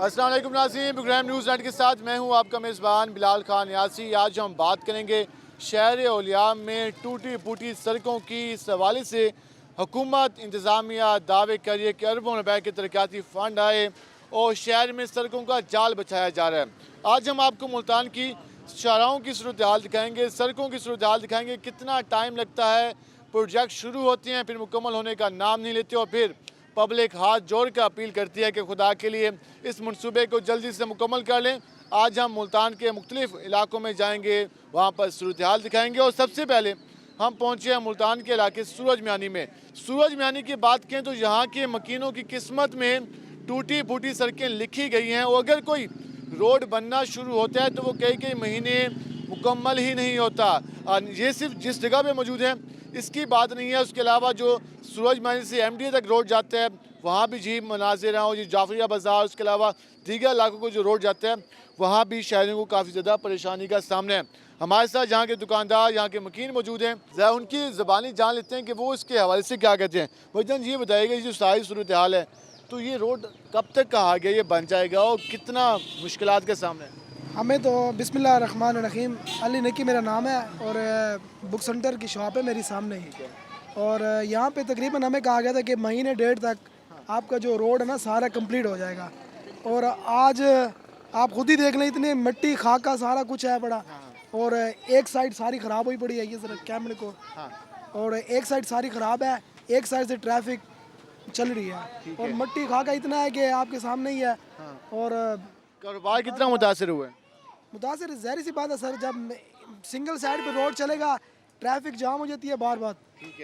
अस्सलाम वालेकुम नाज़रीन, प्रोग्राम न्यूज़ नेट के साथ मैं हूं आपका मेज़बान बिलाल खान यासी। आज हम बात करेंगे शहर औलिया में टूटी फूटी सड़कों की। इस हवाले से हुकूमत इंतज़ामिया दावे कर रही है कि अरबों रुपए के तरक्याती फ़ंड आए और शहर में सड़कों का जाल बिछाया जा रहा है। आज हम आपको मुल्तान की शाहराहों की सूरत हाल दिखाएँगे, सड़कों की सूरत हाल दिखाएँगे, कितना टाइम लगता है, प्रोजेक्ट शुरू होते हैं फिर मुकम्मल होने का नाम नहीं लेते और फिर पब्लिक हाथ जोड़ कर अपील करती है कि खुदा के लिए इस मनसूबे को जल्दी से मुकम्मल कर लें। आज हम मुल्तान के मुख्तलिफ इलाकों में जाएंगे, वहाँ पर सूरत हाल दिखाएंगे और सबसे पहले हम पहुँचे हैं मुल्तान के इलाके सूरज मियानी में। सूरज मियानी की बात करें तो यहाँ के मकीनों की किस्मत में टूटी फूटी सड़कें लिखी गई हैं और अगर कोई रोड बनना शुरू होता है तो वो कई कई महीने मुकम्मल ही नहीं होता। ये सिर्फ जिस जगह पे मौजूद है इसकी बात नहीं है, उसके अलावा जो सूरज मियानी से MDA तक रोड जाता है वहाँ भी जी मनाजिर हैं और ये जाफरिया बाज़ार, उसके अलावा दीगर इलाकों को जो रोड जाता है वहाँ भी शहरियों को काफ़ी ज़्यादा परेशानी का सामना है। हमारे साथ यहाँ के दुकानदार, यहाँ के मकीन मौजूद हैं, ज़रा उनकी ज़बानी जान लेते हैं कि वो इसके हवाले से क्या कहते हैं। भाईजान ये बताइएगा, ये जो सारी सूरत हाल है तो ये रोड कब तक कहा गया ये बन जाएगा और कितना मुश्किलात के सामने है? हमें तो बिस्मिल्लाहिर्रहमानिर्रहीम, अली नकी मेरा नाम है और बुक सेंटर की शॉप है मेरी सामने ही। और यहाँ पे तकरीबन हमें कहा गया था कि महीने डेढ़ तक आपका जो रोड है ना सारा कंप्लीट हो जाएगा। और आज आप खुद ही देख लें, इतनी मिट्टी खाका सारा कुछ है बड़ा। और एक साइड सारी ख़राब हुई पड़ी है, ये ज़रा कैमरे को। और एक साइड सारी ख़राब है, एक साइड से ट्रैफिक चल रही है और मिट्टी खाका इतना है कि आपके सामने ही है। और कारोबार कितना मुतासर हुआ है? मुतासर ज़ाहिर सी बात है सर, जब सिंगल साइड पे रोड चलेगा ट्रैफिक जाम हो जाती है बार बार।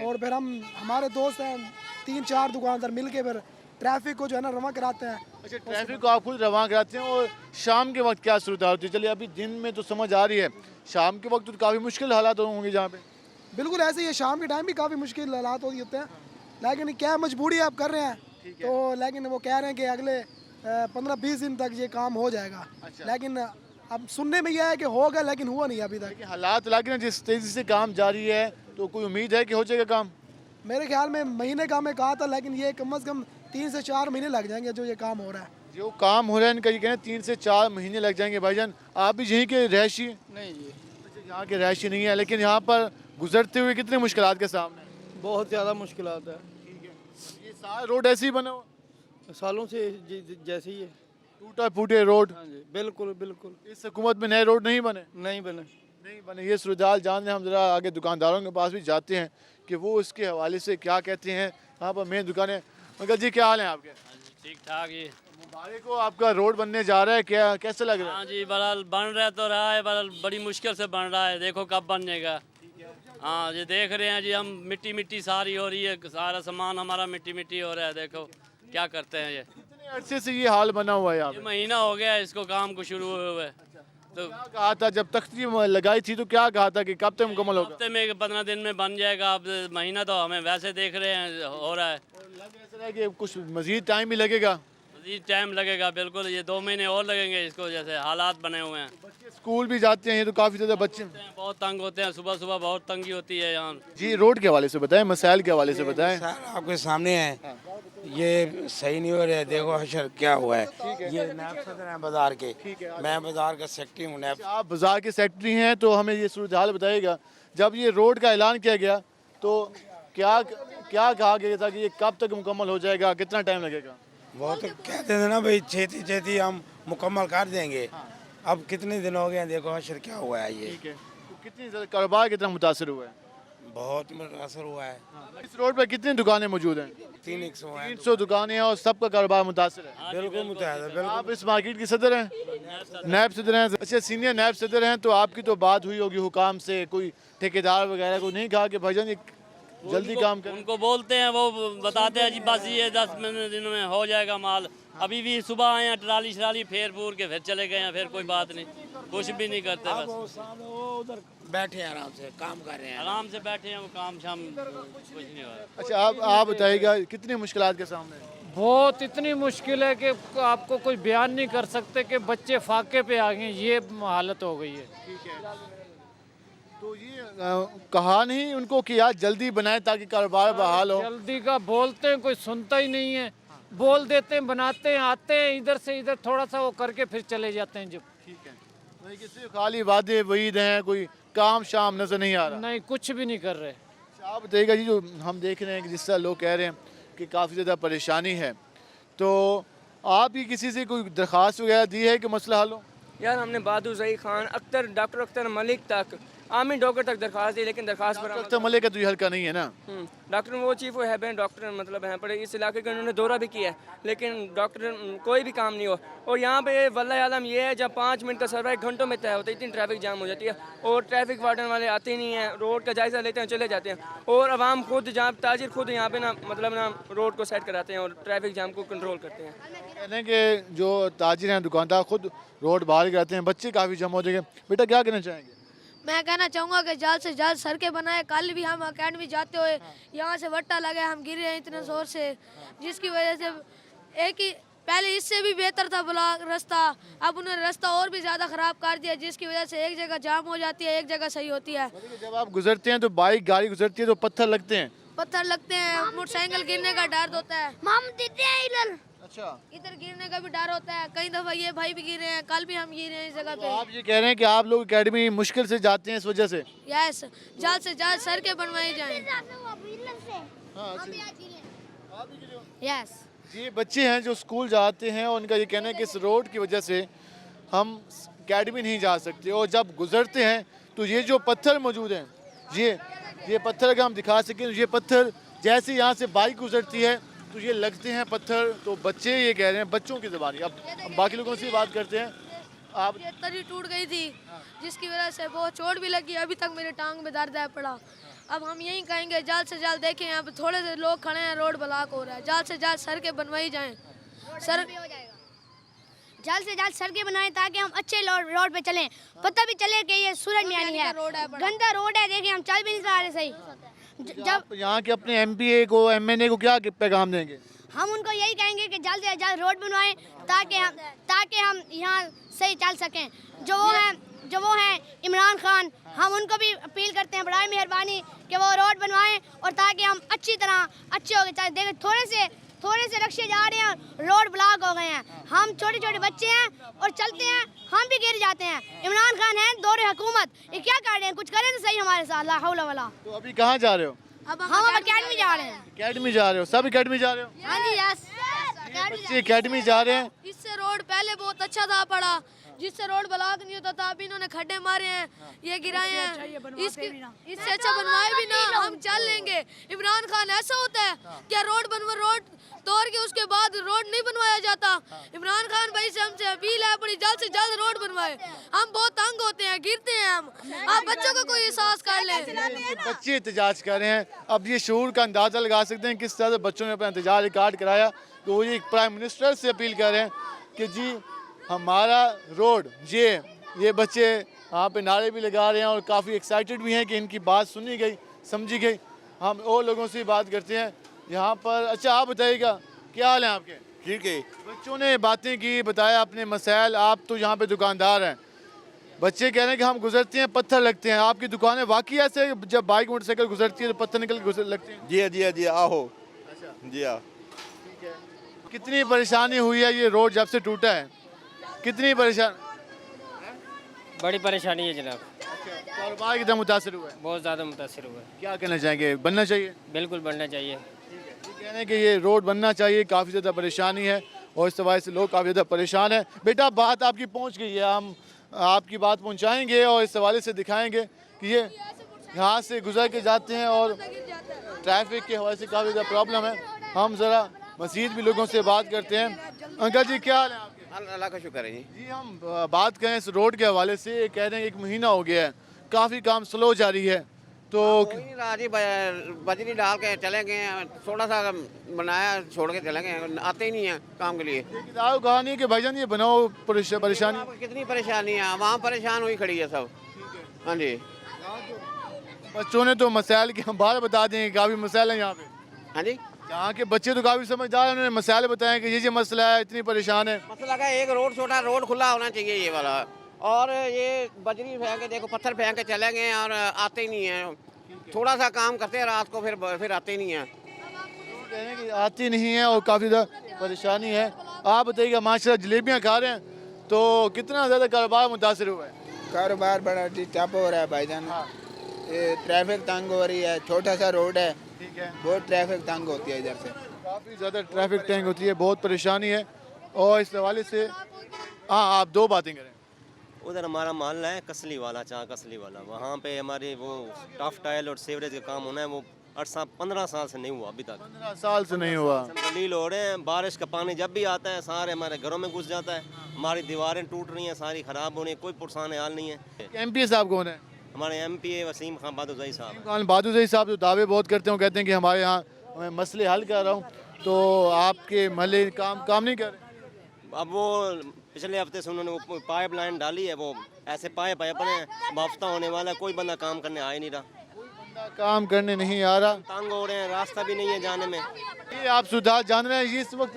और फिर हमारे दोस्त हैं 3-4 दुकानदार मिल के फिर ट्रैफिक को जो है ना रवा कराते हैं। अच्छा, ट्रैफिक को आप खुद रवाना कराते हैं और शाम के वक्त क्या सूरत होती है? चलिए अभी दिन में तो समझ आ रही है, शाम के वक्त तो काफ़ी मुश्किल हालात होंगे जहाँ पे। बिल्कुल ऐसे ही है, शाम के टाइम भी काफ़ी मुश्किल हालात होते हैं, लेकिन क्या मजबूरी आप कर रहे हैं तो। लेकिन वो कह रहे हैं कि अगले 15-20 दिन तक ये काम हो जाएगा। लेकिन अब सुनने में यह है कि होगा, लेकिन हुआ नहीं अभी तक। हालात लागे जिस तेज़ी से काम जारी है तो कोई उम्मीद है कि हो जाएगा काम? मेरे ख्याल में महीने का मैं कहा था, लेकिन ये कम से कम 3 से 4 महीने लग जाएंगे जो ये काम हो रहा है। जो काम हो रहा है इनका ये कहना 3 से 4 महीने लग जाएंगे। भाईजान आप भी यहीं के रहायशी? नहीं जी, अच्छा, यहाँ के रहायशी नहीं है, लेकिन यहाँ पर गुजरते हुए कितने मुश्किलात के सामने? बहुत ज़्यादा मुश्किलात है। ठीक है, ये सारा रोड ऐसे ही बना हुआ सालों से जैसे ही है। टूटा फूटे रोड? हाँ जी, बिल्कुल बिल्कुल इस हुकूमत में नए रोड नहीं बने? नहीं बने। नहीं बने। ये सूरत जान लें, हम ज़रा आगे दुकानदारों के पास भी जाते हैं कि वो इसके हवाले से क्या कहते हैं। यहाँ पर मेन दुकानें। अंकल जी क्या हाल है आपके? ठीक ठाक ये मुबारक हो, आपका रोड बनने जा रहा है, क्या कैसे लग रहा है? हाँ जी, बड़ा बन रहा तो रहा है, बड़ा बड़ी मुश्किल से बन रहा है, देखो कब बन जाएगा। हाँ ये देख रहे हैं जी, हम मिट्टी मिट्टी सारी हो रही है, सारा सामान हमारा मिट्टी मिट्टी हो रहा है, देखो क्या करते हैं। ये कितने अरसे से ये हाल बना हुआ है यहाँ ये पे? महीना हो गया है इसको काम को शुरू हुए हुए। तो क्या कहा था जब तख्ती लगाई थी तो क्या कहा था कि कब तक मुकम्मल होगा? हफ्ते में 15 दिन में बन जाएगा। अब महीना तो हमें वैसे देख रहे हैं हो रहा है, लग ऐसा रहा है कि कुछ मजीद टाइम भी लगेगा। मजीद टाइम लगेगा, बिल्कुल ये 2 महीने और लगेंगे इसको, जैसे हालात बने हुए हैं। बच्चे स्कूल भी जाते हैं, ये तो काफ़ी ज़्यादा बच्चे। बहुत तंग होते हैं, सुबह सुबह बहुत तंगी होती है यहाँ। जी रोड के हवाले से बताएं, मसाइल के हवाले से बताएं। सर आपके सामने है, ये सही नहीं हो रहा है। देखो हशर क्या हुआ है। ये नायब सदर है बाजार के, मैं बाजार का सेक्रेटरी हूँ। नायब आप बाजार के सेक्रेटरी हैं तो हमें ये सूरत हाल बताइएगा, जब ये रोड का ऐलान किया गया तो क्या क्या कहा गया था कि ये कब तक मुकम्मल हो जाएगा, कितना टाइम लगेगा? बहुत कहते थे ना भाई, छेती छेती हम मुकम्मल कर देंगे। अब कितने दिन हो गए हैं, देखो हशर क्या हुआ है। ये ठीक है, तो कितनी ज़्यादा कारोबार कितना मुतासर हुआ है? बहुत मुतासर हुआ है। इस रोड पर कितनी दुकानें मौजूद हैं? 300 है। 300 दुकानें हैं और सबका कारोबार मुतासर है। बिल्कुल मुतासर, बिल्कुल। आप इस मार्केट के सदर हैं? नायब सदर हैं। अच्छा, सीनियर नायब सदर हैं तो आपकी तो बात हुई होगी हुकाम से, कोई ठेकेदार वगैरह को नहीं कहा कि भाईजान ये जल्दी काम करें? उनको बोलते हैं, वो बताते हैं जी बस ये 10 दिनों में हो जाएगा माल। अभी भी सुबह आए हैं, ट्राली श्राली फेर फूर के फिर चले गए हैं, फिर कोई बात नहीं, कुछ भी नहीं करते, बस वो उधर बैठे हैं, आराम से काम कर रहे हैं। आराम से बैठे हैं, वो काम शाम कुछ नहीं हो रहा। अच्छा, आप बताइएगा कितनी मुश्किलात के सामने हैं? बहुत इतनी मुश्किल है कि आपको कोई बयान नहीं कर सकते कि बच्चे फाके पे आ गए, ये हालत हो गई है। ठीक है, तो ये कहा नहीं उनको कि यार जल्दी बनाए ताकि कारोबार बहाल हो? जल्दी का बोलते हैं, कोई सुनता ही नहीं है। बोल देते हैं, बनाते हैं, आते हैं इधर से इधर थोड़ा सा वो करके फिर चले जाते हैं। जब ठीक है, तो किसी खाली वादे वईद हैं, कोई काम शाम नजर नहीं आ रहा। नहीं, कुछ भी नहीं कर रहे। अच्छा, आप बताइएगा जी, जो हम देख रहे हैं कि जिस तरह लोग कह रहे हैं कि काफ़ी ज़्यादा परेशानी है, तो आप ही किसी से कोई दरख्वास्त वगैरह दी है कि मसला हल हो? यार हमने बहादुर ज़ई खान, अख्तर, डॉक्टर अख्तर मलिक तक, आमिर डॉक्टर तक दरख्वास्त दी, लेकिन दरख्वास्त पर डॉक्टर मलिक का तो ये हल्का नहीं है ना। डॉक्टर वो चीफ है डॉक्टर मतलब हैं, पर इस इलाके का उन्होंने दौरा भी किया है, लेकिन डॉक्टर कोई भी काम नहीं हो। और यहाँ पे वल्लाह आलम ये है, जब 5 मिनट का सर्वे घंटों में तय होता है, इतनी ट्रैफिक जाम हो जाती है और ट्रैफिक वार्डन वाले आते ही नहीं हैं, रोड का जायज़ा लेते हैं, चले जाते हैं। और आवाम खुद, जहाँ ताजिर खुद यहाँ पे ना मतलब ना रोड को सेट कराते हैं और ट्रैफिक जाम को कंट्रोल करते हैं। कहने कि जो ताजिर हैं, दुकानदार खुद रोड बाहर कराते हैं, बच्चे काफ़ी जमा हो जाएंगे। बेटा क्या कहना चाहेंगे? मैं कहना चाहूँगा कि जल्द से जल्द सड़कें बनाए। कल भी हम अकेडमी जाते हुए यहाँ से वट्टा लगे, हम गिरे हैं इतने ज़ोर से, जिसकी वजह से एक ही पहले इससे भी बेहतर था ब्लॉक रास्ता, अब उन्होंने रास्ता और भी ज़्यादा ख़राब कर दिया, जिसकी वजह से एक जगह जाम हो जाती है, एक जगह सही होती है। जब आप गुजरते हैं तो बाइक गाड़ी गुजरती है तो पत्थर लगते हैं, पत्थर लगते हैं, मोटरसाइकिल गिरने का डर होता है। अच्छा, इधर गिरने का भी डर होता है। कई दफ़ा ये भाई भी गिरे हैं, कल भी हम गिरे हैं इस जगह तो पे। आप ये कह रहे हैं कि आप लोग एकेडमी मुश्किल से जाते हैं इस वजह से? यस, जल्द से जल्द सड़कें बनवाई जाएं। यस, ये बच्चे हैं जो स्कूल जाते हैं और उनका ये कहना है कि इस रोड की वजह से हम एकेडमी नहीं जा सकते, और जब गुजरते हैं तो ये जो पत्थर मौजूद हैं, ये पत्थर अगर हम दिखा सकें, तो ये पत्थर जैसे यहाँ से बाइक गुजरती है तो ये लगते हैं पत्थर। तो बच्चे ये कह रहे हैं, बच्चों की ज़बानी। अब हम बाकी लोगों से बात करते हैं। आप ये तरी टूट गई थी, जिसकी वजह से बहुत चोट भी लगी, अभी तक मेरे टांग में दर्द है पड़ा। अब हम यही कहेंगे जल्द से जल्द, देखें यहाँ पे थोड़े से लोग खड़े हैं, रोड ब्लॉक हो रहा है, जल्द से जल्द सड़कें बनवाई जाएं। जल्द से जल्द सड़कें बनाएं ताकि हम अच्छे रोड पे चलें, पता भी चले कि ये सूरज मियानी है, गंदा रोड है, देखिए हम चल भी नहीं पा रहे सही। जब यहाँ के अपने MPA को, MNA को क्या पैगाम देंगे? हम उनको यही कहेंगे कि जल्द से जल्द रोड बनवाएं ताकि हम यहाँ सही चल सकें। जो वो हैं इमरान खान, हम उनको भी अपील करते हैं बड़ी मेहरबानी कि वो रोड बनवाएं और ताकि हम अच्छी तरह अच्छे हो गए। देखिए थोड़े से रक्शे जा रहे हैं, रोड ब्लॉक हो गए हैं, हम छोटे छोटे बच्चे हैं और चलते हैं, हम भी गिर जाते हैं। इमरान खान है दौरे हुकूमत, ये क्या कर रहे हैं, कुछ करें तो सही हमारे साथ। ला हौला वाला। तो अभी कहाँ जा रहे हो? अब हम अकेडमी जा रहे हैं। एकेडमी जा रहे हो? सब एकेडमी जा रहे हो? हाँ जी, यस, बच्चे एकेडमी जा रहे हैं। इससे रोड पहले बहुत अच्छा था पड़ा, जिससे रोड ब्लॉक नहीं होता था, अभी इन्होंने खड्डे मारे हैं, ये गिराए हैं। इससे अच्छा बनवाए भी ना, हम चल लेंगे। इमरान खान ऐसा होता है क्या? रोड तोड़ के उसके बाद रोड नहीं बनवाया जाता। इमरान खान भाई से हमसे अपील है बड़ी, जल्द से जल्द रोड बनवाए। हम बहुत तंग होते हैं, गिरते हैं हम। आप बच्चों को कोई एहसास कर ले। बच्चे एहतजाज कर रहे हैं, अब ये शऊर का अंदाज़ा लगा सकते हैं किस तरह से बच्चों ने अपना एहतजाज रिकॉर्ड कराया। तो वो ये प्राइम मिनिस्टर से अपील कर रहे हैं कि जी हमारा रोड, ये बच्चे यहाँ पे नारे भी लगा रहे हैं और काफ़ी एक्साइटेड भी हैं कि इनकी बात सुनी गई, समझी गई। हम और लोगों से बात करते हैं यहाँ पर। अच्छा, आप बताइएगा क्या हाल है आपके? ठीक है। बच्चों ने बातें की, बताया अपने मसाइल। आप तो यहाँ पे दुकानदार हैं, बच्चे कह रहे हैं कि हम गुजरते हैं पत्थर लगते हैं। आपकी दुकानें वाकई ऐसे जब बाइक मोटरसाइकिल गुजरती है तो पत्थर निकल के लगते हैं? जी आहो। अच्छा, जी हाँ। ठीक है। कितनी परेशानी हुई है ये रोड जब से टूटा है? कितनी परेशान? बड़ी परेशानी है जनाब। कारोबार कितना मुतासर हुआ है? बहुत ज़्यादा मुतासर हुआ है। क्या कहना चाहेंगे, बनना चाहिए? बिल्कुल बनना चाहिए। ये कह रहे हैं कि ये रोड बनना चाहिए, काफ़ी ज़्यादा परेशानी है और इस वजह से लोग काफ़ी ज़्यादा परेशान हैं। बेटा बात आपकी पहुंच गई है, हम आपकी बात पहुंचाएंगे और इस हवाले से दिखाएंगे कि ये यहाँ से गुजर के जाते हैं और ट्रैफिक के हवाले से काफ़ी ज़्यादा प्रॉब्लम है। हम ज़रा मज़ीद भी लोगों से बात करते हैं। अंकल जी क्या हाल है आपके? अल्लाह का शुक्र है जी। जी हम बात करें इस रोड के हवाले से, कह रहे हैं 1 महीना हो गया है, काफ़ी काम स्लो जारी है। तो जी बजरी डाल के चले गए, थोड़ा सा बनाया छोड़ के चले गए, आते ही नहीं है काम के लिए। किताब कहा नहीं कि भाईजान ये बनाओ परेशानी। कितनी परेशानी है, वहाँ परेशान हुई खड़ी है सब। हाँ जी, बच्चों ने तो मसाइल के हम बाहर बता दें, काफ़ी मसाइल है यहाँ पे। हाँ जी, यहाँ के बच्चे तो काफ़ी समझदार हैं, उन्होंने मसाइल बताए कि ये मसला है, इतनी परेशान है। मसला का एक रोड छोटा, रोड खुला होना चाहिए ये वाला। और ये बजरी फेंक के देखो, पत्थर फेंक के चले गए और आते ही नहीं है। थोड़ा सा काम करते हैं रात को, फिर आते ही नहीं है। कहने की आती नहीं है और काफ़ी ज़्यादा परेशानी है। आप बताइएगा, माशाल्लाह जलेबियाँ खा रहे हैं तो कितना ज़्यादा कारोबार मुतासर हुआ है? कारोबार बड़ा ठप हो रहा है भाईजान। ये ट्रैफिक तंग हो रही है, छोटा सा रोड है, ठीक है, बहुत ट्रैफिक तंग होती है इधर से, काफ़ी ज़्यादा ट्रैफिक तंग होती है, बहुत परेशानी है। और इस हवाले से हाँ, आप दो बातें करें। उधर हमारा मोहल्ला है कसली वाला, चाँ कसली वाला, वहाँ पे हमारे वो टफ टाइल और सीवरेज का काम होना है, वो 15 साल से नहीं हुआ अभी तक। 15 साल से नहीं हुआ। हम दलील हो रहे हैं, बारिश का पानी जब भी आता है सारे हमारे घरों में घुस जाता है, हमारी दीवारें टूट रही हैं, सारी ख़राब हो रही हैं, कोई पुरसान हाल नहीं है। MP साहब कौन है? हमारे MP वसीम खान बहादुर साहब। खान बहादुर साहब जो दावे बहुत करते हैं, कहते हैं कि हमारे यहाँ मैं मसले हल कर रहा हूँ, तो आपके महल्ले काम नहीं कर रहे? अब वो पिछले हफ्ते से उन्होंने वो पाइप लाइन डाली है, वो ऐसे पाइप है अपने हफ्ता होने वाला, कोई बंदा काम करने आ ही नहीं रहा, काम करने नहीं आ रहा, तंग हो रहे हैं, रास्ता भी नहीं है जाने में। ये आप सुधार जान रहे हैं, ये इस वक्त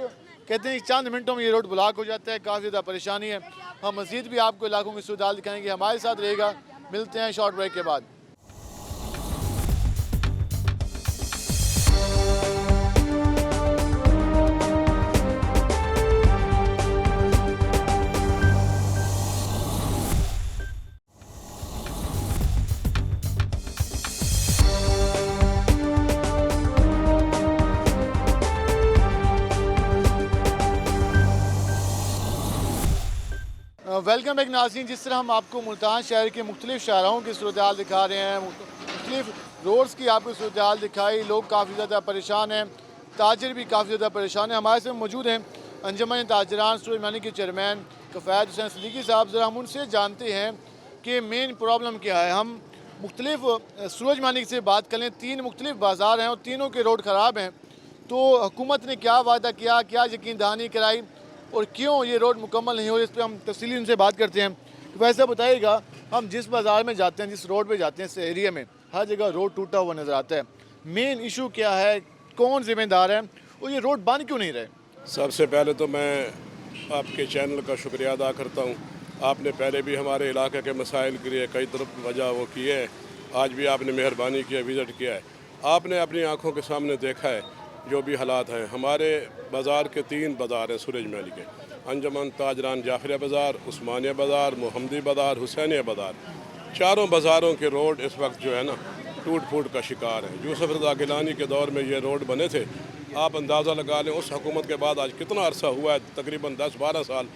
कहते हैं चंद मिनटों में ये रोड ब्लॉक हो जाता है, काफ़ी ज़्यादा परेशानी है। हम मज़ीद भी आपको इलाकों की सुधार दिखाएंगे, हमारे साथ रहेगा। मिलते हैं शॉर्ट ब्रेक के बाद। वेलकम बैक नाज़रीन। जिस तरह हम आपको मुल्तान शहर के मुख्तलिफ शाहराहों की सूरत हाल दिखा रहे हैं, मुख्तलिफ रोड्स की आपको सूरत हाल दिखाई, लोग काफ़ी ज़्यादा परेशान हैं, ताजर भी काफ़ी ज़्यादा परेशान हैं। हमारे साथ मौजूद हैं अंजमन ताजरान सूरजमानी के चेयरमैन कफ़ायत हुसैन सिद्दीकी साहब। ज़रा हम उनसे जानते हैं कि मेन प्रॉब्लम क्या है। हम मुख्तलिफ सूरजमानी से बात कर लें, 3 मुख्तलिफ बाज़ार हैं और तीनों के रोड ख़राब हैं, तो हुकूमत ने क्या वादा किया, क्या यकीन दहानी कराई और क्यों ये रोड मुकम्मल नहीं हो रही, इस पर हम तफसीली उनसे बात करते हैं। तो वैसे बताइएगा, हम जिस बाज़ार में जाते हैं, जिस रोड पे जाते हैं, इस एरिया में हर जगह रोड टूटा हुआ नज़र आता है। मेन इशू क्या है, कौन जिम्मेदार है और ये रोड बन क्यों नहीं रहे? सबसे पहले तो मैं आपके चैनल का शुक्रिया अदा करता हूँ। आपने पहले भी हमारे इलाके के मसाइल के लिए कई तरफ वजह वो किए हैं, आज भी आपने मेहरबानी किया, विज़िट किया है, आपने अपनी आँखों के सामने देखा है जो भी हालात हैं। हमारे बाज़ार के 3 बाज़ार हैं सूरजमहल के, अंजमन ताजरान जाफरिया बाज़ार, उस्मानिया बाज़ार, मोहम्मदी बाज़ार, हुसैनिया बाज़ार। चारों बाज़ारों के रोड इस वक्त जो है ना टूट फूट का शिकार है। यूसुफ रज़ा गिलानी के दौर में ये रोड बने थे, आप अंदाज़ा लगा लें उस हुकूमत के बाद आज कितना अरसा हुआ है, तकरीबन 10-12 साल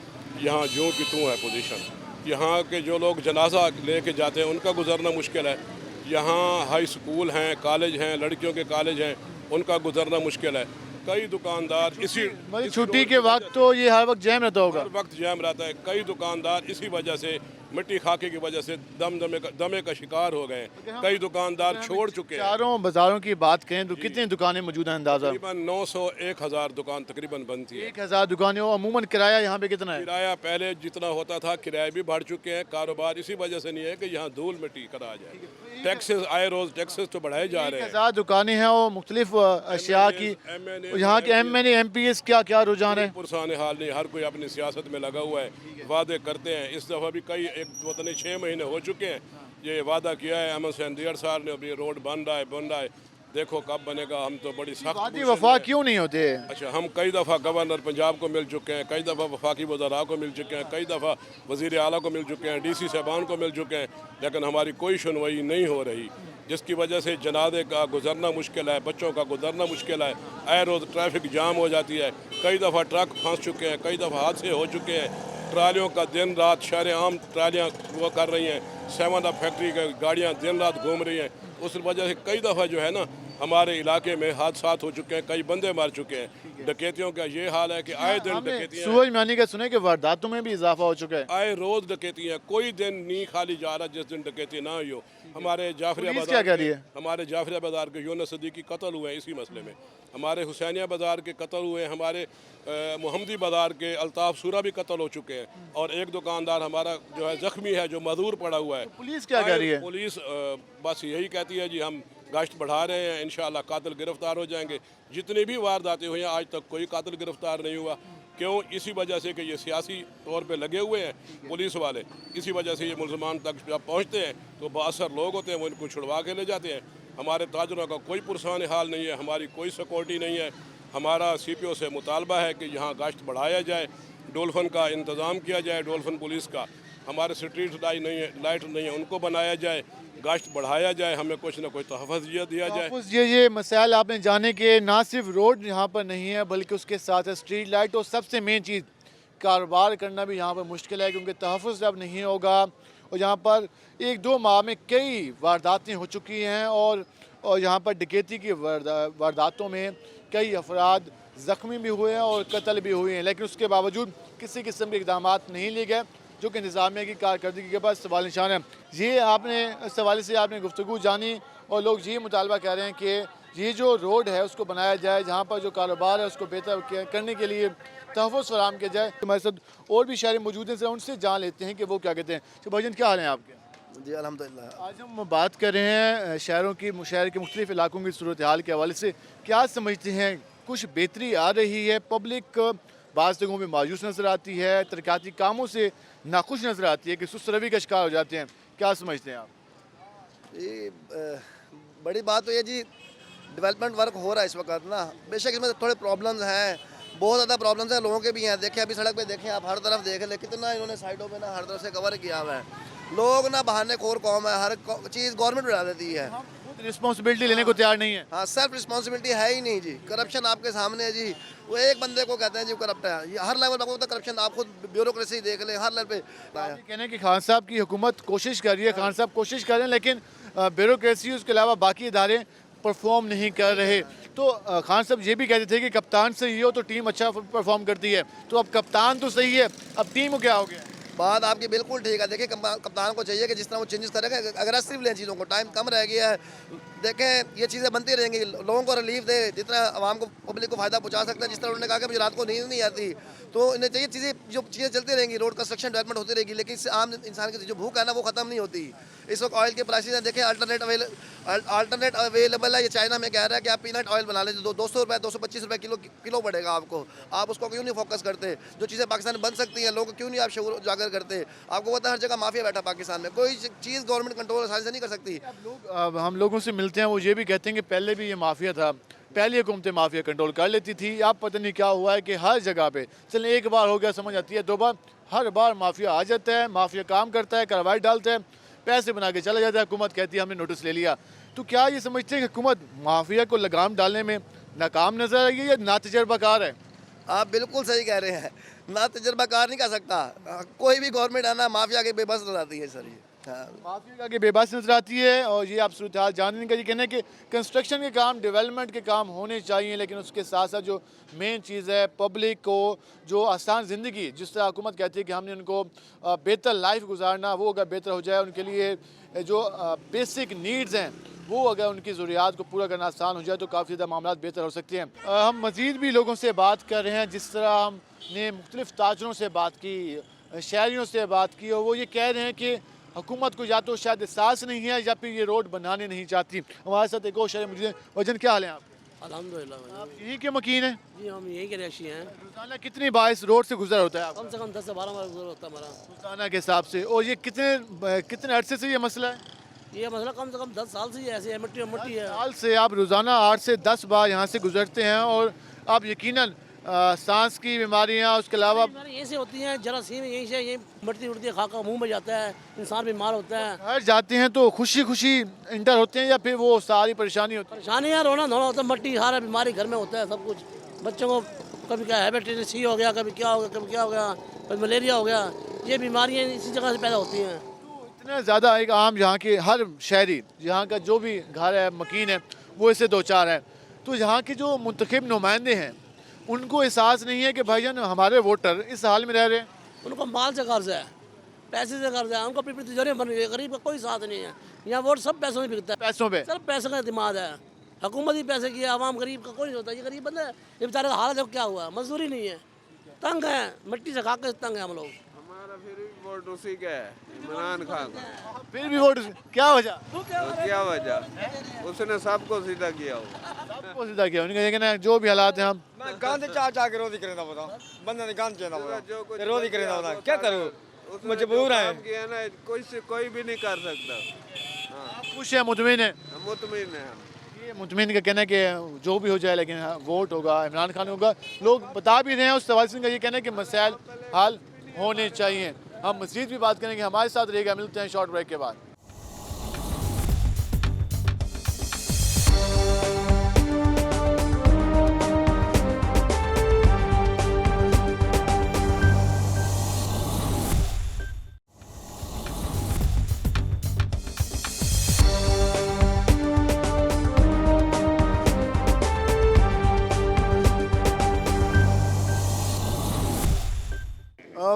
यहाँ ज्यों की त्यों है पोजीशन। यहाँ के जो लोग जनाजा लेके जाते हैं उनका गुजरना मुश्किल है, यहाँ हाई स्कूल हैं, कॉलेज हैं, लड़कियों के कॉलेज हैं, उनका गुजरना मुश्किल है। कई दुकानदार इसी छुट्टी के वक्त तो ये हर वक्त जैम रहता होगा, हर वक्त जैम रहता है। कई दुकानदार इसी वजह से मिट्टी खाके की वजह से दमे का शिकार हो गए। कई दुकानदार छोड़ चुके हैं। चारों बाज़ारों की बात करें तो कितनी दुकानें मौजूद हैं अंदाज़ा? तकरीबन 900-1000 दुकान तकरीबन बनती है। 1000 दुकानें हो। अमूमन किराया यहाँ पे कितना है? किराया पहले जितना होता था किराए भी बढ़ चुके हैं। कारोबार इसी वजह से नहीं है कि यहाँ धूल मिट्टी करा जाए, टैक्सेस आए रोज टैक्सेस तो बढ़ाए जा रहे हैं। 1000 दुकानें हैं और मुख्तलिफ अशिया की। यहाँ के MNA MPs क्या क्या रुझान है? पुरसाने हाल नहीं, हर कोई अपनी सियासत में लगा हुआ है, वादे करते हैं। इस दफ़ा भी कई 6 महीने हो चुके हैं ये वादा किया है अहमद हुसैन दीगर साहब ने, अभी रोड बन रहा है, देखो कब बनेगा। हम तो बड़ी सख्त वफा क्यों नहीं होते? अच्छा, हम कई दफ़ा गवर्नर पंजाब को मिल चुके हैं, कई दफ़ा वफाकी वज़रा को मिल चुके हैं, कई दफ़ा वज़ीर आला को मिल चुके हैं, DC साहबान को मिल चुके हैं, लेकिन हमारी कोई सुनवाई नहीं हो रही, जिसकी वजह से जनाजे का गुजरना मुश्किल है, बच्चों का गुजरना मुश्किल है। आए रोज़ ट्रैफिक जाम हो जाती है, कई दफ़ा ट्रक फंस चुके हैं, कई दफ़ा हादसे हो चुके हैं। ट्रालियों का दिन रात शरेआम ट्रालियाँ वो कर रही हैं, 7 अप फैक्ट्री की गाड़ियाँ दिन रात घूम रही हैं। उस वजह से कई दफ़ा जो है ना हमारे इलाके में हादसा हो चुके हैं, कई बंदे मार चुके हैं। डकैतियों का ये हाल है कि आए दिन डकैतियाँ। सूरजमानी का सुने कि वारदातों में भी इजाफा हो चुका है, आए रोज डकैती हैं, कोई दिन नहीं खाली जा रहा जिस दिन डकैती ना हुई हो। हमारे जाफरिया क्या कह रही है? हमारे जाफरिया बाज़ार के यूनुस सिद्दीकी कत्ल हुए हैं इसी मसले में, हमारे हुसैनिया बाज़ार के कत्ल हुए हैं, हमारे मोहम्मदी बाज़ार के अल्ताफ़ सूरा भी कत्ल हो चुके हैं, और एक दुकानदार हमारा जो है ज़ख्मी है, जो मजदूर पड़ा हुआ है। पुलिस क्या कह रही है? पुलिस बस यही कहती है जी हम गश्त बढ़ा रहे हैं, इंशाअल्लाह कातिल गिरफ्तार हो जाएंगे। जितनी भी वारदातें हुई हैं आज तक कोई कातिल गिरफ्तार नहीं हुआ। क्यों? इसी वजह से कि ये सियासी तौर पे लगे हुए हैं पुलिस वाले, इसी वजह से ये मुलजमान तक जब पहुँचते हैं तो बाअसर लोग होते हैं, वो इनको छुड़वा के ले जाते हैं। हमारे ताजरों का कोई पुरसान हाल नहीं है, हमारी कोई सिक्योरिटी नहीं है। हमारा CPO से मुतालबा है कि यहाँ गश्त बढ़ाया जाए, डोल्फिन का इंतज़ाम किया जाए, डोल्फिन पुलिस का, हमारे स्ट्रीट लाइट नहीं है उनको बनाया जाए, गश्त बढ़ाया जाए, हमें कुछ ना कुछ तहफ़्फ़ुज़ दिया जाए। ये मसाइल आपने जाने के ना सिर्फ रोड यहाँ पर नहीं है बल्कि उसके साथ है स्ट्रीट लाइट, और सबसे मेन चीज़ कारोबार करना भी यहाँ पर मुश्किल है क्योंकि तहफ़्फ़ुज़ जब नहीं होगा। और यहाँ पर 1-2 माह में कई वारदातें हो चुकी हैं और यहाँ पर डकैती की वारदातों में कई अफराद ज़ख्मी भी हुए हैं और कत्ल भी हुए हैं, लेकिन उसके बावजूद किसी किस्म के इक़दाम नहीं लिए गए जो कि इंतज़ामिया की कारकर्दगी के पास सवाल निशान है। ये आपने इस हवाले से आपने गुफ्तगू जानी और लोग ये मुतालबा कर रहे हैं कि ये जो रोड है उसको बनाया जाए, जहाँ पर जो कारोबार है उसको बेहतर करने के लिए तहफ़्फ़ुज़ फराहम किया जाए। हमारे साथ और भी शहरी मौजूद हैं, उनसे जान लेते हैं कि वो क्या कहते हैं। तो भाईजान क्या हाल है आपके? जी अल्हम्दुलिल्लाह। आज हम बात कर रहे हैं शहर के मुख्तलिफ इलाकों की सूरत हाल के हवाले से। क्या समझते हैं कुछ बेहतरी आ रही है? पब्लिक बाज़ जगहों में मायूस नज़र आती है, तरक्याती कामों से नाखुश नज़र आती है कि सुस्त रवि का शिकार हो जाते हैं, क्या समझते हैं आप? ये बड़ी बात तो ये जी, डेवलपमेंट वर्क हो रहा है इस वक्त ना, बेशक इसमें थोड़े प्रॉब्लम्स हैं, बहुत ज़्यादा प्रॉब्लम्स हैं लोगों के भी हैं। देखें अभी सड़क पे देखें आप, हर तरफ देख लें कितना इन्होंने साइडों पे ना हर तरफ से कवर किया हुआ है। लोग ना बहाने खोर कौम है, हर चीज़ गवर्नमेंट बढ़ा देती है, रिस्पॉन्सिबिलिटी लेने को तैयार नहीं है। हाँ, सेल्फ रिस्पॉन्सिबिलिटी है ही नहीं जी। करप्शन आपके सामने है जी, वो एक बंदे को कहते हैं जी करप्ट है, ये हर लेवल पर करप्शन, आप खुद ब्यूरोक्रेसी देख लें, हर लेवल पे कहना है कि खान साहब की हुकूमत कोशिश कर रही है, खान साहब कोशिश कर रहे हैं, लेकिन ब्यूरोक्रेसी उसके अलावा बाकी इदारे परफॉर्म नहीं कर रहे। तो खान साहब ये भी कहते थे कि कप्तान सही हो तो टीम अच्छा परफॉर्म करती है, तो अब कप्तान तो सही है, अब टीम को क्या हो गया? बात आपकी बिल्कुल ठीक है। देखिए कप्तान को चाहिए कि जिस तरह वो चेंजेस करेगा, अग्रेसिव लें चीज़ों को, टाइम कम रह गया है। देखें ये चीज़ें बनती रहेंगी, लोगों को रिलीफ दे, जितना आवाम को पब्लिक को फ़ायदा पहुंचा सकता है। जिस तरह उन्होंने कहा कि मुझे रात को नींद नहीं आती, तो इन्हें चाहिए चीज़ें चलती रहेंगी, रोड कंस्ट्रक्शन डेवलपमेंट होती रहेगी, लेकिन इससे आम इंसान की जो भूख है ना वो ख़त्म नहीं होती। इस वक्त ऑयल के प्राइसेस हैं, देखें अल्टरनेट अवेलेबल है। ये चाइना में कह रहा है कि आप पीनट ऑयल बना लें, 200 रुपये 225 रुपये किलो पड़ेगा आपको, आप उसको क्यों नहीं फोकस करते? जो चीज़ें पाकिस्तान में बन सकती हैं, लोग क्यों नहीं आप शऊर उजागर करते? आपको पता है हर जगह माफिया बैठा पाकिस्तान में, कोई चीज़ गवर्नमेंट कंट्रोल आसानी से नहीं कर सकती। अब हम लोगों से मिलते हैं, वो ये भी कहते हैं कि पहले भी ये माफिया था, पहली हुकूमतें माफिया कंट्रोल कर लेती थी, अब पता नहीं क्या हुआ है कि हर जगह पे चलें एक बार हो गया समझ आती है, 2 बार, हर बार माफिया आ जाता है, माफिया काम करता है, कार्रवाई डालता है, पैसे बना के चला जाता है, हुकूमत कहती है हमने नोटिस ले लिया। तो क्या ये समझते हैं कि हुकूमत माफिया को लगाम डालने में नाकाम नजर आई है या ना तजर्बाकार है? आप बिल्कुल सही कह रहे हैं, ना तजर्बाकार नहीं कर सकता कोई भी गवर्नमेंट है ना, माफिया के बेबस नजर आती है सर। ये माफिया के बेबस नजर आती है। और ये आप सूरत हाल जानने का ये कहना है कि कंस्ट्रक्शन के काम, डेवलपमेंट के काम होने चाहिए, लेकिन उसके साथ साथ जो मेन चीज़ है पब्लिक को जो आसान ज़िंदगी, जिस तरह हुकूमत कहती है कि हमने उनको बेहतर लाइफ गुजारना, वो अगर बेहतर हो जाए, उनके लिए जो बेसिक नीड्स हैं वो अगर उनकी ज़रूरियात को पूरा करना आसान हो जाए तो काफ़ी ज़्यादा मामला बेहतर हो सकते हैं। हम मज़ीद भी लोगों से बात कर रहे हैं, जिस तरह हमने मुख्तलिफ ताजरों से बात की, शहरियों से बात की, और वो ये कह रहे हैं कि हुकूमत को या तो शायद एहसास नहीं है या फिर ये रोड बनाने नहीं चाहती। हमारे साथ एक और शहर मुझे वजन, क्या हाल है आपके? अल्हम्दुलिल्लाह। आप यहीं के मकीन हैं? जी हम यहीं के रहशी हैं। रोज़ाना कितनी बार इस रोड से गुजर होता है आपको? कम से कम 10 से 12 बार गुजर होता है हमारा रोज़ाना के हिसाब से। और ये कितने अरसे से ये मसला है? ये मसला कम से कम 10 साल से ही ऐसे है, मिट्टी है। साल से आप रोज़ाना 8 से 10 बार यहाँ से गुजरते हैं, और आप यकीनन सांस की बीमारियाँ, उसके अलावा यहीं से होती हैं, जरासीम यहीं से, यहीं मिट्टी उड़ती है, खाका मुंह में जाता है, इंसान बीमार होता है। घर जाते हैं तो खुशी खुशी इंटर होते हैं या फिर वो सारी परेशानी होती है? परेशानियाँ, रोना धोना होता है, मिट्टी सारा बीमारी घर में होता है सब कुछ। बच्चों को कभी क्या हेपेटाइटिस सी हो गया, कभी क्या हो गया, कभी क्या हो गया, कभी मलेरिया हो गया, ये बीमारियाँ इसी जगह से पैदा होती हैं। इतना ज़्यादा एक आम यहाँ के हर शहरी, यहाँ का जो भी घर है, मकीन है, वो इससे 2-4 है। तो यहाँ के जो मुंतखब नुमाइंदे हैं उनको एहसास नहीं है कि भाईजान हमारे वोटर इस हाल में रह रहे हैं। उनको माल से कर्ज है, पैसे से कर्ज है, उनको पीपी तिजोरी बन गई है, गरीब का कोई साथ नहीं है। यहाँ वोट सब पैसों में बिकता है, पैसों पे, सिर्फ पैसे का एतमाद है। हुकूमत ही पैसे की है, आवाम गरीब का कोई नहीं होता। ये गरीब बंदा है, ये बेचारे का हालत है क्या हुआ, मजदूरी नहीं है, तंग है, मिट्टी से खा के तंग है हम लोग। हमारा फिर भी वोट उसी का है, इमरान खान का। फिर भी वोट क्या वजह? क्या वजह? उसने सबको सीधा किया होगा, सबको सीधा किया। उन्होंने कहना जो भी हालात हैं हम गांधी चाह के रोधी करें बताओ, बंदा ने गांधी चाहिए बताओ, रोधी करें बताओ, क्या करूँ, मजबूर है, कोई भी नहीं कर सकता। खुश है, मुतमिन है? मुतमिन है। ये मुतमिन का कहना है कि जो भी हो जाए लेकिन हाँ, वोट होगा, इमरान खान होगा। लोग बता भी रहे हैं, उस सवाल सिंह का ये कहना है कि मसाइल हल होने चाहिए। हम मज़ीद भी बात करेंगे, हमारे साथ रहेगा। मिलते हैं शॉर्ट ब्रेक के बाद।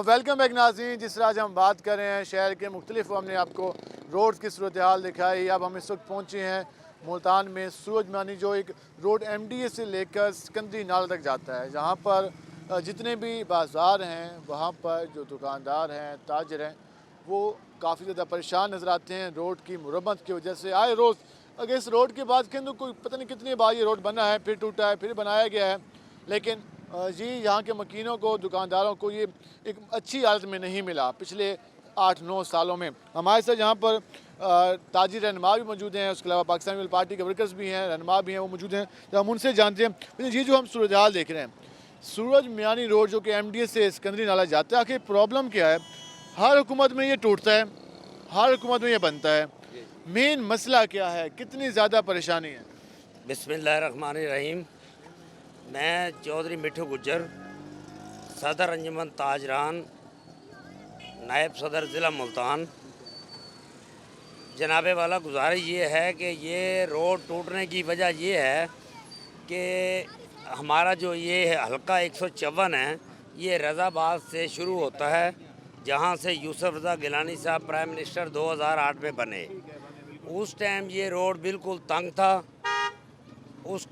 वेलकम बैक नाज़रीन। जिस तरह आज हम बात कर रहे हैं शहर के मुख्तलिफ, हमने आपको रोड की सूरत हाल दिखाई। अब हम इस वक्त पहुँचे हैं मुल्तान में सूरज मियानी, जो एक रोड MDA से लेकर सिकंदरी नाला तक जाता है, जहाँ पर जितने भी बाज़ार हैं वहाँ पर जो दुकानदार हैं, ताजर हैं, वो काफ़ी ज़्यादा परेशान नज़र आते हैं रोड की मुरम्मत की वजह से। आए रोज़ अगर इस रोड के बाद के कोई पता नहीं कितनी बार ये रोड बना है, फिर टूटा है, फिर बनाया गया है, लेकिन जी यहाँ के मकीनों को, दुकानदारों को ये एक अच्छी हालत में नहीं मिला पिछले 8-9 सालों में। हमारे साथ यहाँ पर ताजिर रहनुमा भी मौजूद हैं, उसके अलावा पाकिस्तान पीपल्स पार्टी के वर्कर्स भी हैं, रहनुमा भी हैं, वो मौजूद हैं, तो हम उनसे जानते हैं। जी, जो हम सूरज हाल देख रहे हैं, सूरज मियानी रोड जो कि MDA से सिकंदरी नाला जाता है, आखिर प्रॉब्लम क्या है? हर हुकूमत में ये टूटता है, हर हुकूमत में ये बनता है, मेन मसला क्या है, कितनी ज़्यादा परेशानी है? बिस्मिल्लाहिर्रहमानिर्रहीम। मैं चौधरी मिठू गुज्जर, सदर अंजुमन ताजरान, नायब सदर ज़िला मुल्तान। जनाबे वाला गुजारिश ये है कि ये रोड टूटने की वजह ये है कि हमारा जो ये हल्का 154 है, ये रज़ाबाद से शुरू होता है, जहाँ से यूसुफ रज़ा गिलानी साहब प्राइम मिनिस्टर 2008 में बने। उस टाइम ये रोड बिल्कुल तंग था। उस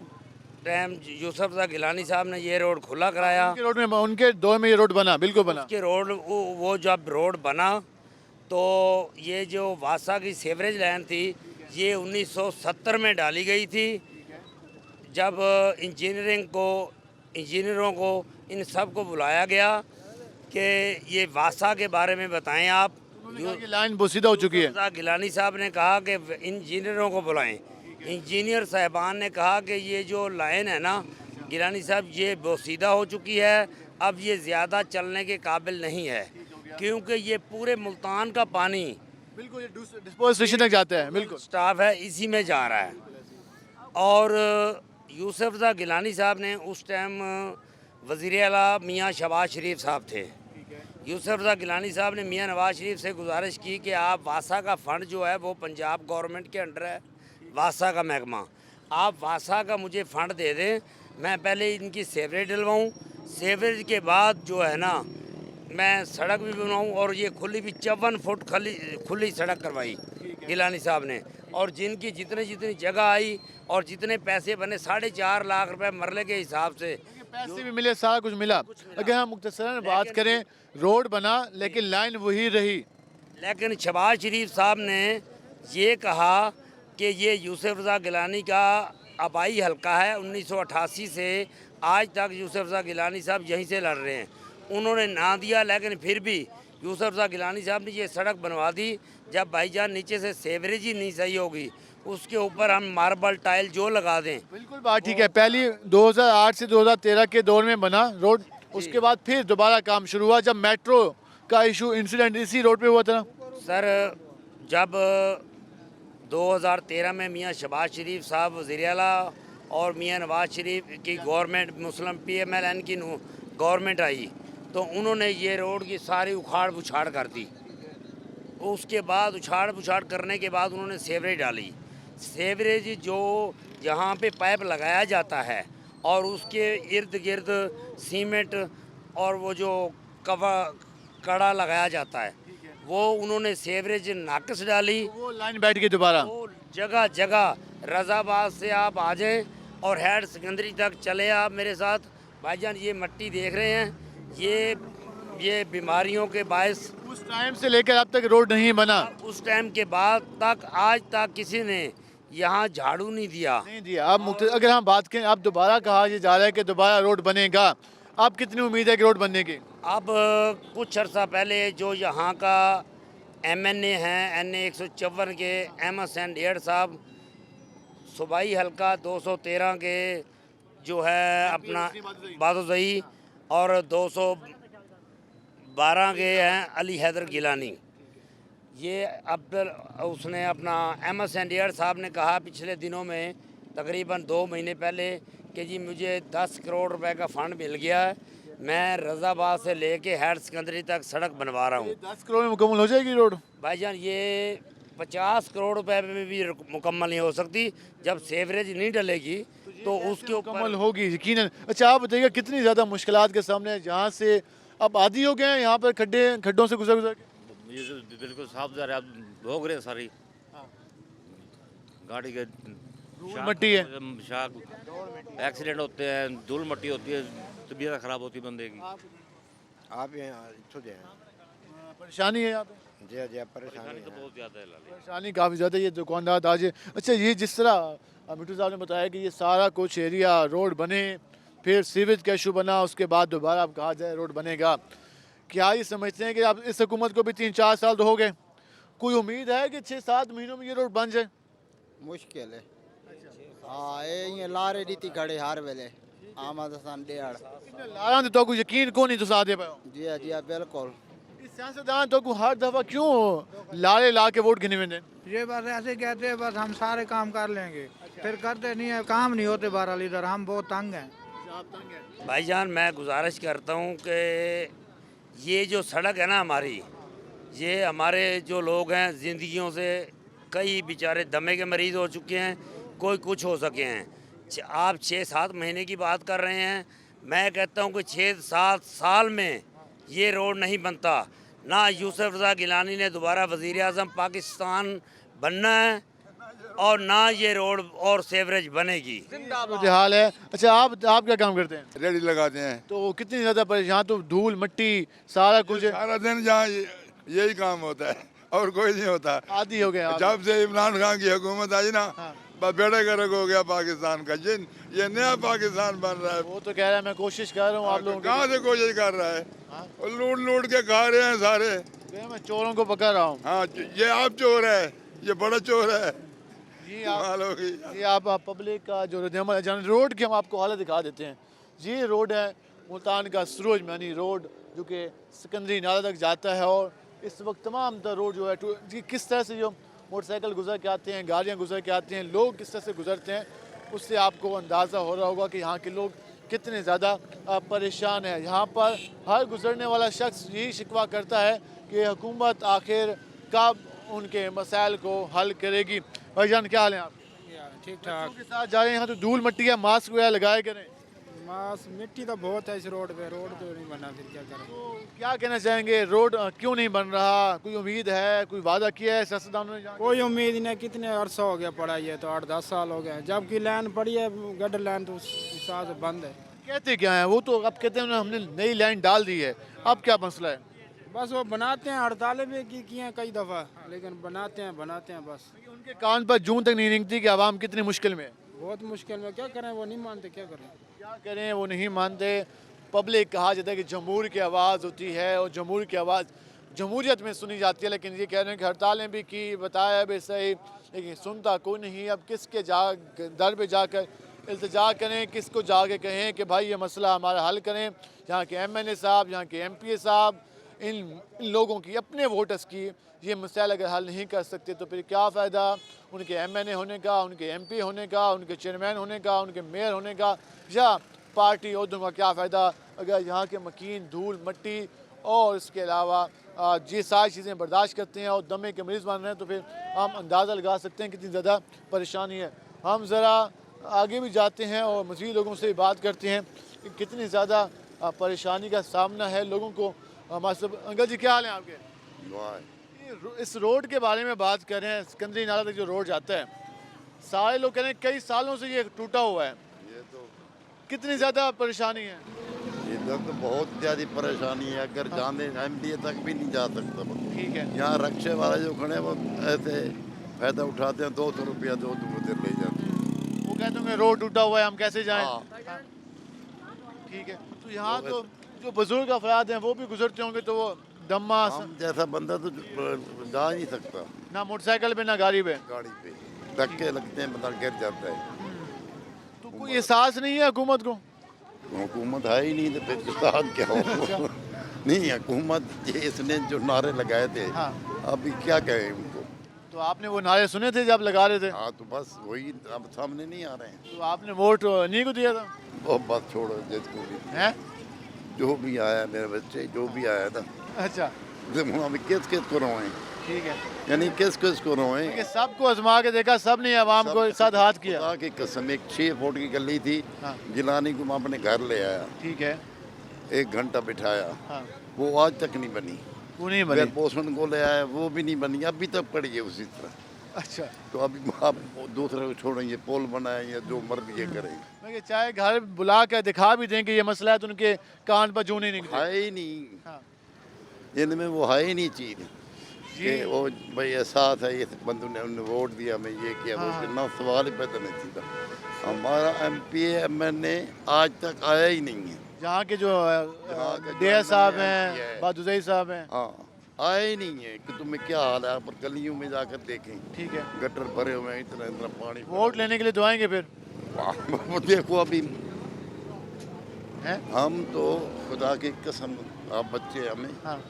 टाइम यूसुफ रज़ा गिलानी साहब ने ये रोड खुला कराया। उनके दौर में ये रोड बना, बिल्कुल बना। उसके रोड वो जब रोड बना तो ये जो वासा की सीवरेज लाइन थी, ये 1970 में डाली गई थी, जब इंजीनियरों को इन सब को बुलाया गया कि ये वासा के बारे में बताएं आप। ये लाइन बोसीदा हो चुकी है। गिलानी साहब ने कहा कि इंजीनियरों को बुलाएं। इंजीनियर साहबान ने कहा कि ये जो लाइन है ना गिलानी साहब, ये बोसीदा हो चुकी है, अब ये ज़्यादा चलने के काबिल नहीं है, क्योंकि ये पूरे मुल्तान का पानी बिल्कुल डिस्पोजल स्टेशन तक जाता है, बिल्कुल स्टाफ है इसी में जा रहा है। और यूसुफ रज़ा गिलानी साहब ने उस टाइम वज़ीर आला मियाँ शहबाज शरीफ साहब थे। यूसुफ रज़ा गिलानी साहब ने मियाँ नवाज शरीफ से गुजारिश की कि आप वासा का फ़ंड जो है वो पंजाब गवर्नमेंट के अंडर है, वासा का महकमा, आप वासा का मुझे फ़ंड दे दें, मैं पहले इनकी सीवरेज डलवाऊँ, सीवरेज के बाद जो है ना मैं सड़क भी बनाऊँ, और ये खुली भी 54 फुट खुली सड़क करवाई गिलानी साहब ने। और जिनकी जितनी जगह आई और जितने पैसे बने, 4.5 लाख रुपए मरले के हिसाब से पैसे भी मिले, सारा कुछ मिला। अगर हम मुख्तसरन बात करें, रोड बना लेकिन लाइन वही रही। लेकिन शहबाज शरीफ साहब ने ये कहा कि ये यूसुफ रज़ा गिलानी का आबाई हल्का है, 1988 से आज तक यूसुफ रज़ा गिलानी साहब यहीं से लड़ रहे हैं। उन्होंने ना दिया, लेकिन फिर भी यूसुफ रज़ा गिलानी साहब ने ये सड़क बनवा दी। जब भाईजान नीचे से सीवरेज ही नहीं सही होगी, उसके ऊपर हम मार्बल टाइल जो लगा दें। बिल्कुल बात ठीक है। पहली 2008 से 2013 के दौर में बना रोड, उसके बाद फिर दोबारा काम शुरू हुआ जब मेट्रो का इशू इंसिडेंट इसी रोड पे हुआ था। सर, जब 2013 में मियाँ शहबाज शरीफ साहब वज़ीर आला और मियाँ नवाज शरीफ की गवर्नमेंट, मुस्लिम PMLN की गवर्नमेंट आई, तो उन्होंने ये रोड की सारी उखाड़ पुछाड़ कर दी। उसके बाद उछाड़ पुछाड़ करने के बाद उन्होंने सीवरेज डाली। सीवरेज जो जहाँ पे पाइप लगाया जाता है और उसके इर्द गिर्द सीमेंट और वो जो कड़ा लगाया जाता है, वो उन्होंने सीवरेज नाकस डाली। वो लाइन बैठ गई दोबारा। वो जगह जगह रज़ाबाद से आप आ जाएं और हेड सिकंदरी तक चले आप मेरे साथ। भाईजान ये मट्टी देख रहे हैं, ये बीमारियों के बायस उस टाइम से लेकर अब तक रोड नहीं बना। उस टाइम के बाद तक आज तक किसी ने यहाँ झाड़ू नहीं दिया। अब अगर हम बात करें, अब दोबारा कहा जा रहा है कि दोबारा रोड बनेगा, अब कितनी उम्मीद है कि रोड बनने की? अब कुछ अर्सा पहले जो यहाँ का MNA हैं, NA 154 के अहमद हुसैन डेढ़ साहब सूबाई हल्का 213 के जो है अपना बादुज़ई और 212 के हैं अली हैदर गिलानी। ये अब्दुल उसने अपना अहमद सैंडियर साहब ने कहा पिछले दिनों में तकरीबन 2 महीने पहले कि जी मुझे 10 करोड़ रुपए का फ़ंड मिल गया है, मैं रज़ाबाद से लेके हायर सेकेंडरी तक सड़क बनवा रहा हूँ। 10 करोड़ में मुकम्मल हो जाएगी रोड? भाईजान ये 50 करोड़ रुपए में भी मुकम्मल नहीं हो सकती जब सेवरेज नहीं डलेगी तो उसके ऊपर मुकम्मल होगी यकीनन। अच्छा आप बताइएगा कितनी ज़्यादा मुश्किलात के सामने है, जहाँ से अब आदी हो गए हैं यहाँ पर खड्डों से गुजर के? ये तो बिल्कुल साफ जा रहा है, भोग रहे हैं सारी गाड़ी के मट्टी है, एक्सीडेंट होते हैं, धूल मट्टी होती है, तबीयत खराब होती है बंदे की। आप यहाँ परेशानी है यहाँ पे? जी जी परेशानी तो बहुत ज़्यादा है। परेशानी काफ़ी ज़्यादा, ये दुकानदार आज। अच्छा ये जिस तरह मिट्टू साहब ने बताया कि ये सारा कुछ एरिया रोड बने, फिर सीवेज का इशू बना, उसके बाद दोबारा अब कहा जाए रोड बनेगा, क्या ये समझते हैं कि अब इस हुकूमत को भी 3-4 साल तो हो गए, कोई उम्मीद है कि 6-7 महीनों में ये रोड बन जाए? मुश्किल है। हाँ ये लारे दी खड़े हर वेले आमद सन डेढ़ लारा तो को यकीन को नहीं तुसा दे पाओ। जी जी बिल्कुल। इस सियासतदान तो को हर दफा क्यों लारे ला के वोट गिने में? ये बस ऐसे कहते हैं बस हम सारे काम कर लेंगे, फिर करते नहीं है, काम नहीं होते। बहरहाल इधर हम बहुत तंग हैं। भाईजान मैं गुजारिश करता हूँ कि ये जो सड़क है ना हमारी, ये हमारे जो लोग हैं ज़िंदगियों से कई बेचारे दमे के मरीज़ हो चुके हैं, कोई कुछ हो सके हैं। आप 6-7 महीने की बात कर रहे हैं, मैं कहता हूँ कि 6-7 साल में ये रोड नहीं बनता। ना यूसुफ रज़ा गिलानी ने दोबारा वज़ीर आज़म पाकिस्तान बनना है और ना ये रोड और सेवरेज बनेगी। हाल है। अच्छा आप क्या काम करते हैं? रेडी लगाते हैं। तो कितनी ज़्यादा परेशान, तो धूल मट्टी सारा कुछ सारा दिन जहाँ यही काम होता है और कोई नहीं होता। आदी हो गया। जब से इमरान खान की हुकूमत आई ना, बस बेड़े गर्क हो गया पाकिस्तान का। जिन ये नया पाकिस्तान बन रहा है। वो तो कह रहा है मैं कोशिश कर रहा हूँ, आप लोगों कहाँ से कोशिश कर रहा है? लूट लूट के खा रहे हैं सारे। मैं चोरों को पकड़ रहा हूँ। हाँ ये आप चोर है, ये बड़ा चोर है। ये आप पब्लिक का जो रोड की हम आपको हालत दिखा देते हैं। ये रोड है मुल्तान का सरोज मैनी रोड, जो कि सिकंदरी नाला तक जाता है। और इस वक्त तमाम द रोड जो है जी किस तरह से जो मोटरसाइकिल गुजर के आते हैं, गाड़ियाँ गुजर के आती हैं, लोग किस तरह से गुजरते हैं, उससे आपको अंदाज़ा हो रहा होगा कि यहाँ के लोग कितने ज़्यादा परेशान हैं। यहाँ पर हर गुजरने वाला शख्स यही शिकवा करता है कि हुकूमत आखिर कब उनके मसाइल को हल करेगी। भाईजान क्या हाल है आप? ठीक ठाक। के साथ जा रहे हैं, यहाँ तो धूल मट्टी है, मास्क वगैरह लगाए करें। मास्क मिट्टी तो बहुत है इस रोड पे, रोड तो नहीं बना, फिर क्या करें? तो क्या कहना चाहेंगे, रोड क्यों नहीं बन रहा? कोई उम्मीद है, कोई वादा किया है सियासतदानों ने? कोई उम्मीद नहीं। कितने अरसा हो गया पड़ा, ये तो 8-10 साल हो गए, जबकि लाइन पड़ी है गटर लाइन, तो उस हिसाब से बंद है। कहते क्या है वो, तो अब कहते हैं हमने नई लाइन डाल दी है, अब क्या मसला है? बस वो बनाते हैं, हड़तालें भी की हैं कई दफ़ा, लेकिन बनाते हैं बस। उनके कान पर जून तक नहीं निकलती कि आवाम कितनी मुश्किल में है। बहुत मुश्किल में, क्या करें, वो नहीं मानते, क्या करें वो नहीं मानते। पब्लिक कहा जाता है कि जमहूर की आवाज़ होती है और जमहूर की आवाज़ जमहूरियत में सुनी जाती है, लेकिन ये कह रहे हैं कि हड़तालें भी की, बताया भी सही, लेकिन सुनता कोई नहीं। अब किसके दर पे जाकर इल्तिजा करें, किसको जाके कहें कि भाई ये मसला हमारा हल करें? यहाँ के MNA साहब, यहाँ के MPA साहब, इन लोगों की, अपने वोटर्स की ये मसाइल अगर हल नहीं कर सकते तो फिर क्या फ़ायदा उनके MNA होने का, उनके MP होने का, उनके चेयरमैन होने का, उनके मेयर होने का, या पार्टी ओहदों का क्या फ़ायदा अगर यहाँ के मकीन धूल मट्टी और इसके अलावा ये सारी चीज़ें बर्दाश्त करते हैं और दमे के मरीज़ बन रहे हैं। तो फिर हम अंदाज़ा लगा सकते हैं कितनी ज़्यादा परेशानी है। हम ज़रा आगे भी जाते हैं और मज़ीद लोगों से बात करते हैं कि कितनी ज़्यादा परेशानी का सामना है लोगों को। हमारे सब अंकल जी क्या हाल है आपके? इस रोड के बारे में बात कर रहे हैं, सिकंदरी नाला तक जो रोड जाता है, सारे लोग कह रहे हैं कई सालों से ये टूटा हुआ है। ये तो कितनी ज़्यादा परेशानी है? इधर तो बहुत ज़्यादा परेशानी है, अगर जाने MDA तक भी नहीं जा सकता। ठीक है। यहाँ रक्शे वाले जो खड़े वो ऐसे फ़ायदा उठाते हैं, 200 रुपया 2 उधर ले जाते हैं। वो कहते हैं रोड टूटा हुआ है, हम कैसे जाएं? ठीक है। तो यहाँ तो जो बुजुर्ग अफराद हैं वो भी गुजरते होंगे, तो वो दम्मा हम जैसा बंदा तो जा नहीं सकता, ना मोटरसाइकिल पे ना गाड़ी पे। धक्के लगते हैं, बंदा गिर जाता है। तो कोई एहसास नहीं है हुकूमत को? हुकूमत है ही नहीं तो फिर साथ क्या हो। नहीं, हुकूमत ये इसने जो नारे लगाए थे, अभी क्या कहें उनको। तो आपने वो नारे सुने थे जब लगा रहे थे? हाँ, तो बस वही अब सामने नहीं आ रहे हैं। तो आपने वोट नहीं को दिया था? वो बस छोड़ो, जिसको भी है, जो भी आया, मेरे बच्चे जो भी आया था। अच्छा, अभी किस किस को रोएं, ठीक है, यानी किस किस को रोएं। देखिए सबको आजमा के देखा, सब ने आवाम को साथ हाथ किया। खुदा की कसम, एक 6 फुट की गली थी, गिलानी को मैं अपने घर ले आया, ठीक है, 1 घंटा बिठाया, हाँ, वो आज तक नहीं बनी। वो नहीं बनी। पोषण को ले आया, वो भी नहीं बनी, अभी तक पड़ी है उसी तरह। अच्छा, तो अभी आप दूसरे को छोड़ेंगे, पोल बनाए या जो मर्जी ये करें। मैं चाहे घर बुला कर दिखा भी दें कि ये मसला है, तो उनके कान पर जूं नहीं निकले। है ही नहीं, हाँ, इनमें वो है ही नहीं चीज कि वो भाई एहसास है, ये बंदू ने उन्हें वोट दिया, मैं ये किया, वो कितना सवाल ही पैदा नहीं सीधा। हमारा MP MNA आज तक आया ही नहीं है। जहाँ के जो डेयर साहब हैं, बादुजई साहब हैं, हाँ, आए ही नहीं है कि तुम्हें क्या हाल है, पर गलियों में जाकर देखें, ठीक है, गटर भरे हुए हैं, इतना इतना पानी। वोट लेने के लिए तो आएंगे फिर? वो देखो अभी है? हम तो खुदा की कसम, आप बच्चे हमें, हाँ,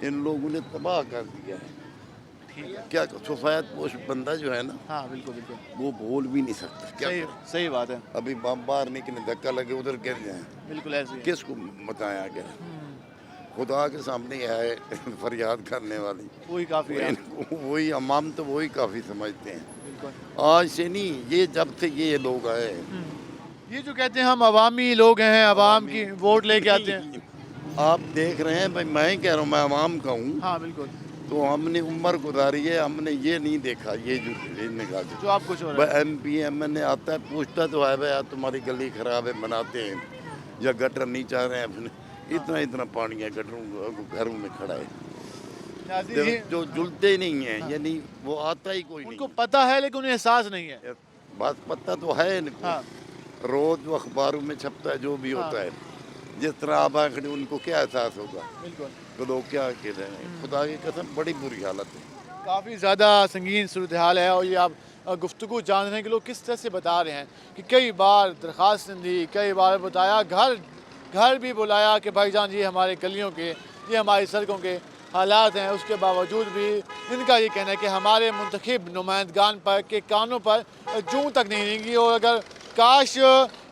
इन लोगों ने तबाह कर दिया है। ठीक है, क्या सफायत पोश बंदा जो है ना, हाँ बिल्कुल बिल्कुल, वो बोल भी नहीं सकता। क्या सही, सही बात है। अभी बाहर निकले, धक्का लगे, उधर गिर जाए, बिल्कुल ऐसे ही। किसको बताया गया? खुदा के सामने है फरियाद करने वाली, वही काफी है। वही अमाम तो वही काफी समझते हैं। बिल्कुल, आज से नहीं, ये जब से ये लोग आए, ये जो कहते हैं हम अवामी लोग हैं, अवाम की वोट लेके आते हैं, आप देख रहे हैं भाई, मैं कह रहा हूँ, मैं अवाम का हूँ। हाँ बिल्कुल, तो हमने उम्र गुजारी है, हमने ये नहीं देखा, ये जो निकाल जो आप कुछ हो रहा है। MP MNA आता है, पूछता तो है भाई यार तुम्हारी गली खराब है, बनाते हैं, या गटर नहीं चाह रहे हैं अपने, इतना इतना पानी है गटरों घरों में खड़ा है, जो जुलते नहीं है, यानी वो आता ही कोई नहीं। उनको पता है लेकिन उन्हें एहसास नहीं है। बात पता तो है इनको, रोज वो अखबारों में छपता है जो भी होता है, जिस तरह आप खड़े, उनको क्या एहसास होगा? बिल्कुल, तो लोग क्या कह रहे हैं, खुदा की कसम बड़ी बुरी हालत है, काफ़ी ज़्यादा संगीन सूरत हाल है। और ये आप गुफ्तगू जान रहे हैं कि लोग किस तरह से बता रहे हैं कि कई बार दरख्वास्त दी, कई बार बताया, घर भी बुलाया कि भाईजान ये हमारे गलियों के, ये हमारी सड़कों के हालात हैं। उसके बावजूद भी इनका ये कहना है कि हमारे मुंतखब नुमाइंदगान पर के कानों पर जूं तक नहीं रेंगी। और अगर काश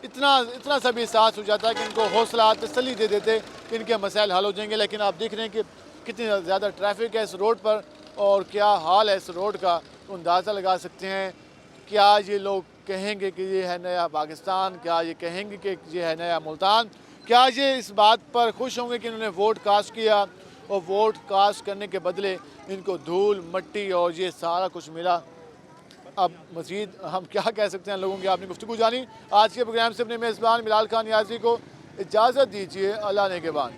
इतना सा भी एहसास हो जाता है कि इनको हौसला तसल्ली दे देते कि इनके मसाइल हल हो जाएंगे। लेकिन आप देख रहे हैं कि कितनी ज़्यादा ट्रैफिक है इस रोड पर और क्या हाल है इस रोड का, तो अंदाज़ा लगा सकते हैं। क्या ये लोग कहेंगे कि ये है नया पाकिस्तान? क्या ये कहेंगे कि ये है नया मुल्तान? क्या ये इस बात पर खुश होंगे कि इन्होंने वोट कास्ट किया और वोट कास्ट करने के बदले इनको धूल मिट्टी और ये सारा कुछ मिला? अब मज़ीद हम क्या कह सकते हैं लोगों की आपने गुफ्तगू जानी। आज के प्रोग्राम से अपने मेज़बान बिलाल खान नियाज़ी को इजाज़त दीजिए। अल्लाह ने के बाद।